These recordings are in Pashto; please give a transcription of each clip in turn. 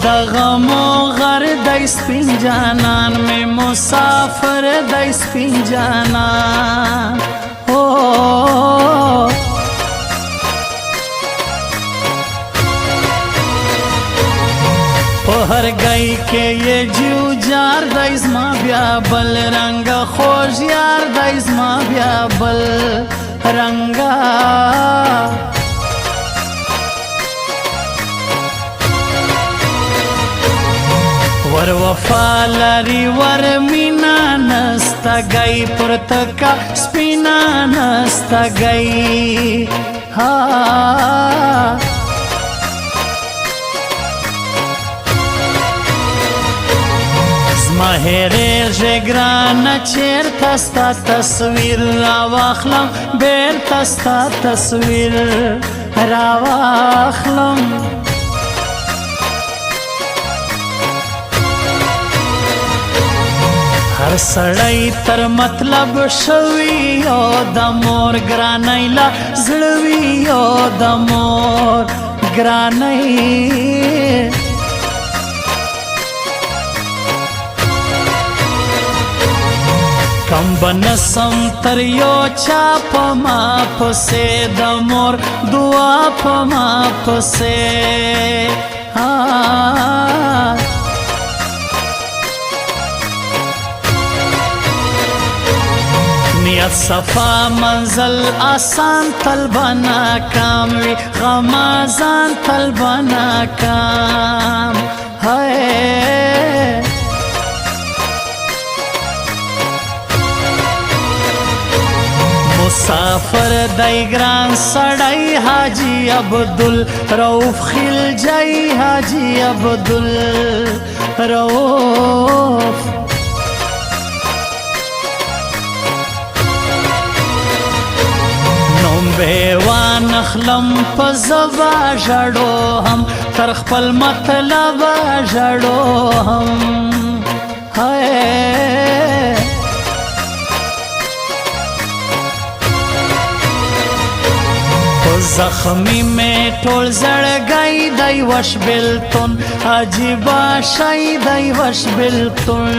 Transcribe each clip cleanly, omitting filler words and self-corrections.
दगमो घर दई स्पिन जानन में मुसाफिर दई स्पिन जानन हो पहर गई के ये जीव जार दईस माँ ब्या बल रंगा खोज यार दईस माँ ब्या बल रंगा वर वफा लरी वर मीना नस्ता गई पुरतका स्पिना नस्ता गई हाँ महेरे जगरान चेर तस्ता तस्वीर रावाखलम बेर तस्ता तस्वीर रावाखलम हर सड़ई तर मतलब शवियो दमोर ग्रानैला जड़वियो दमोर ग्रानई कंबन संतरियो चाप माप से दमोर दुआप माप से नियत सफा मंजल आसान तलबना काम वी गमाजान तलबना काम है मुसाफिर दैग्रान सड़ाई हाजी अब्दुल रऊफ खिल जाई हाजी अब्दुल रऊफ नोम्बेवान अखलम पजवा जड़ो हम तरख पल मतलब जड़ो हम है जख्मी में टोल जड़ गई दई वश बिल्तुन अजीबा शाई दई वश बिल्तुन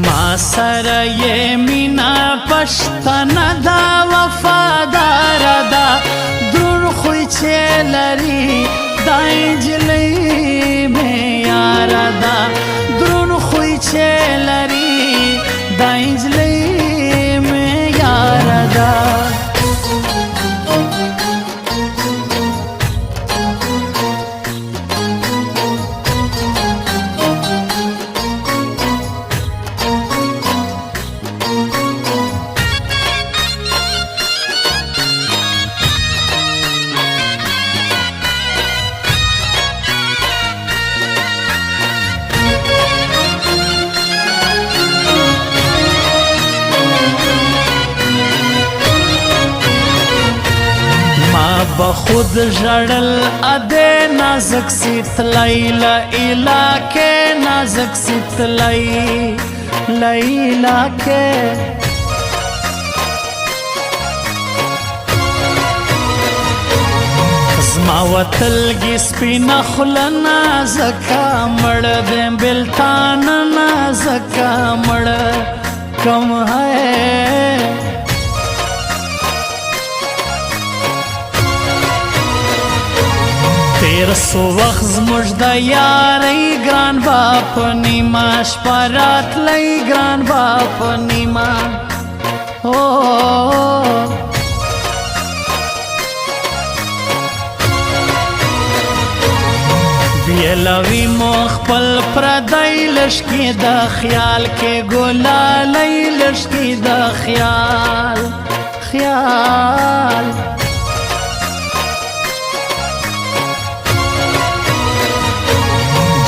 माँ सर ये मीना पश्तन दा वफादार दा दुर खुई लरी दाई जिले में यार दा लरी दाइजले में यारदा बखुद जड़ल अदे नाजुक सितलैला इलाके नाजुक सितलै लैला के जमावतल गिस्पिना खुलना जका मड़ दे बिल्तान ना जका मड़ कम है तेर सो वक्त मुझदा यारी ग्रान बाप नीमा शपरात लई ग्रान बाप नीमा हो बियलवी मोखपल प्रदाई लश्की दा ख्याल के गोला लई लश्की दा ख्याल ख्याल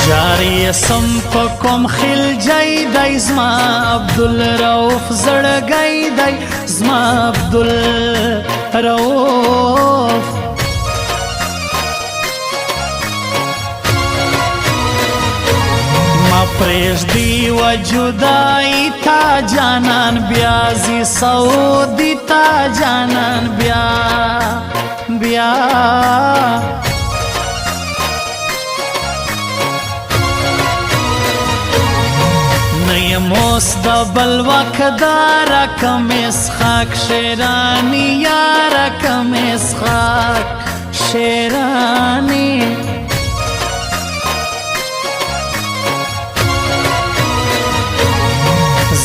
जारी संपकोम खिल जाई दाई ज़मा अब्दुल रऊफ जड़ गई दाई ज़मा अब्दुल रऊफ माप پریږدي و جدایي تا جانان بیا ځي سعودي تا جانان بیا نیم اوس د بل وکدار کم اسخاک شیرانی یار کم اسخاک شیرانی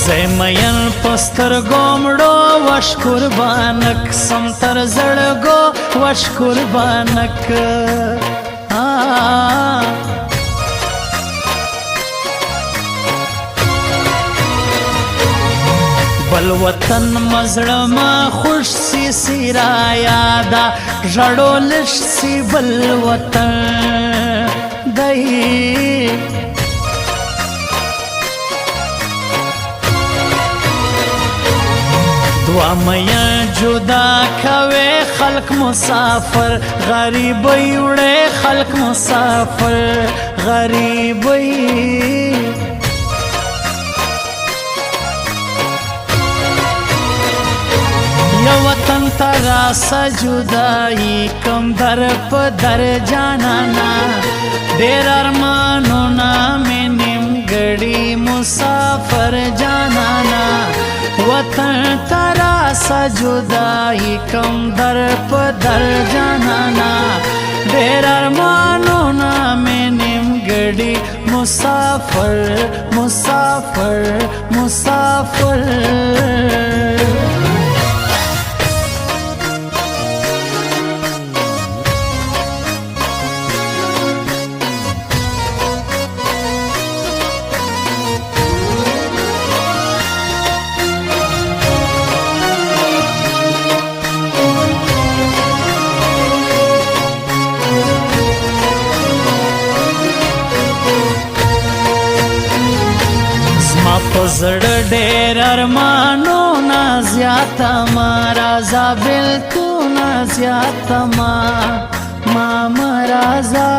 زمین پستر گومڑو وش قربانک سمتر زڑگو وش قربانک بل وطن مزړما خوش سی سیرا یادا ژړولش سی بل وطن دی دوا میا جدا کوي خلق مسافر غریبی وړي خلق مسافر غریبی یا وطن ترا سجدائی کم در پا در جانانا دیر ارمانونا میں نیم گڑی مسافر جانانا وطن ترا سجدائی کم در پا در جانانا دیر ارمانونا میں نیم گڑی مسافر مسافر مسافر پزړ ډېر ارمانونه زیاته ما رازا بېلتونه زیاته ما رازا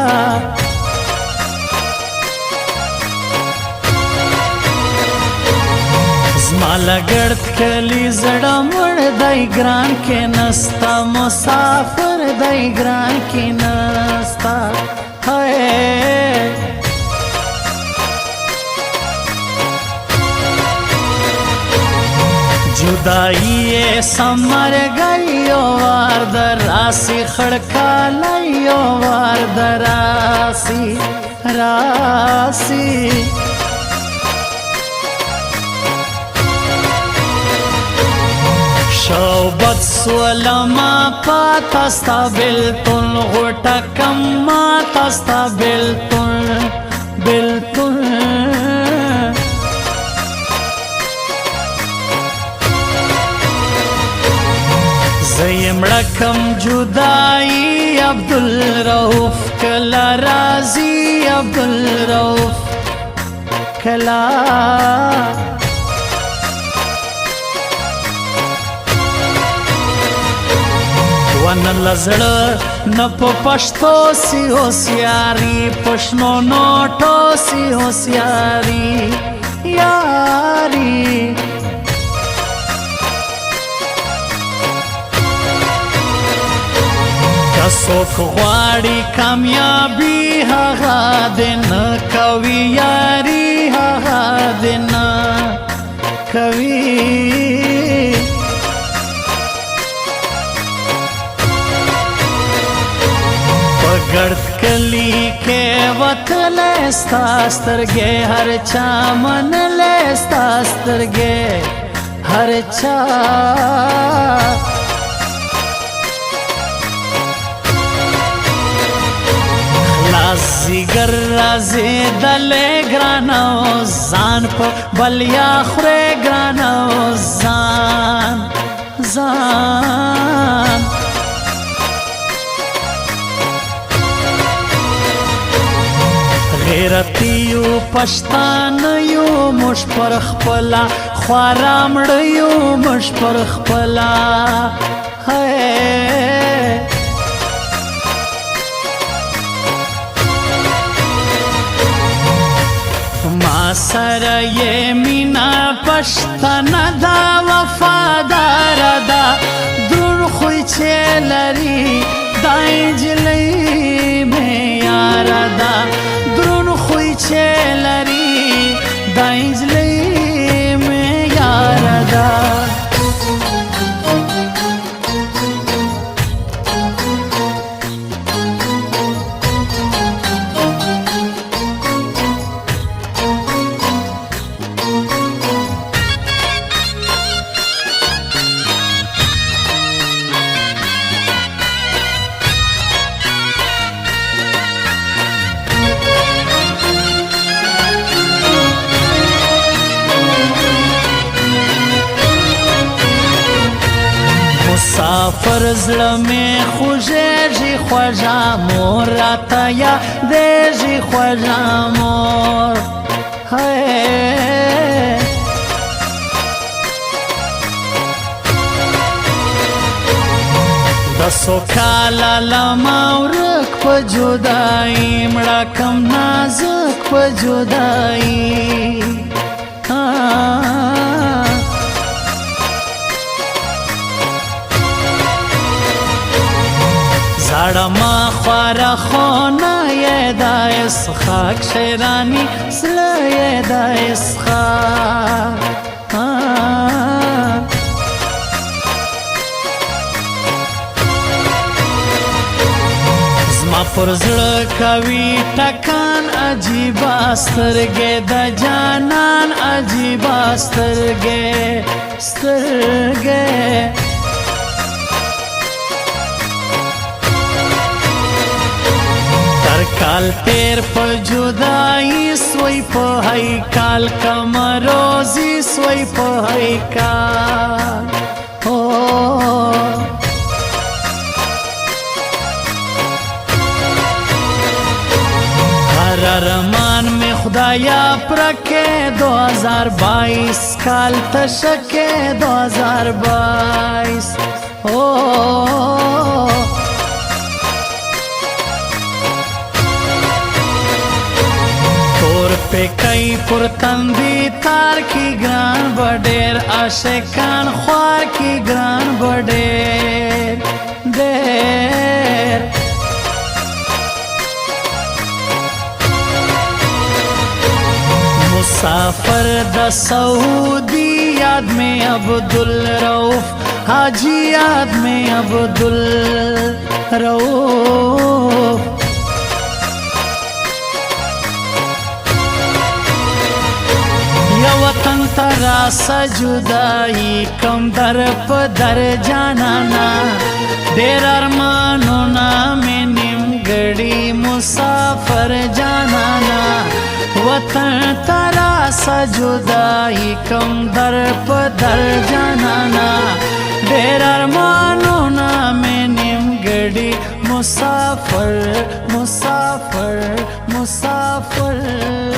زما لګړد کلي زړه مړ دی ګران کې نستا مسافر دی ګران کې نستا جدائی سمر گئی وار دراسی خڑکا لائی وار دراسی راسی شوبت سولما پاتستا بلتن غوٹا کما تستا بلتن زیم رکم جدائی عبدالرؤف کلا رازی عبدالرؤف کلا ون لزړ نه په پښتو سی ہوسیاری پښنو نوټو سی ہوسیاری یاری څوک غواړي کامیابی هغه دې نه کوي یاري هغه دې نه کوي په ګرد کلي کې وتلی ستا سترګې هر چا منلی ستا سترګې هر چا زیگر رازی دلی گرانو زان پا بلیا خوری گرانو زان غیرتیو پشتانیو مش پر خپلا خوارامڑیو مش پر خپلا سره یې مینا پښتنه دا وفادار ده درون خوی چې لري دا نجلۍ معیاره ده درون خوی چې لري دا نجلۍ معیاره ده مسافر زړه مې خوږېږي خوږه مور راته یادېږي خوږه مور د څو کاله لمه ورک په جدایي مړه کم نازک په جدایي زړه ما خواره خونه یې دا اسخاک شیرانی زړه یې دا اسخاک زما پر زړه کوي ټکان عجیبه سترګې د جانان عجیبه سترګې کال تیر په جدائی سوی په هیکال کمروزی سوی په هیکال هر ارمان میں خدایا پرکے 2022 کال تشکے 2022 पे कई पुरतंदी तार की ग्रान बडेर आशिकान ख्वार की ग्रान बडेर देर मुसाफर द सऊदी याद में अब्दुल रऊफ हाजी याद में अब्दुल रऊफ वतन तरा सजुदाई कम दर पदर जानाना देर अरमानोना में निमगड़ी मुसाफर जानाना वतन तरा सजुदाई कम दर पदर जानाना देर अरमानोना में निमगड़ी मुसाफर मुसाफर मुसाफर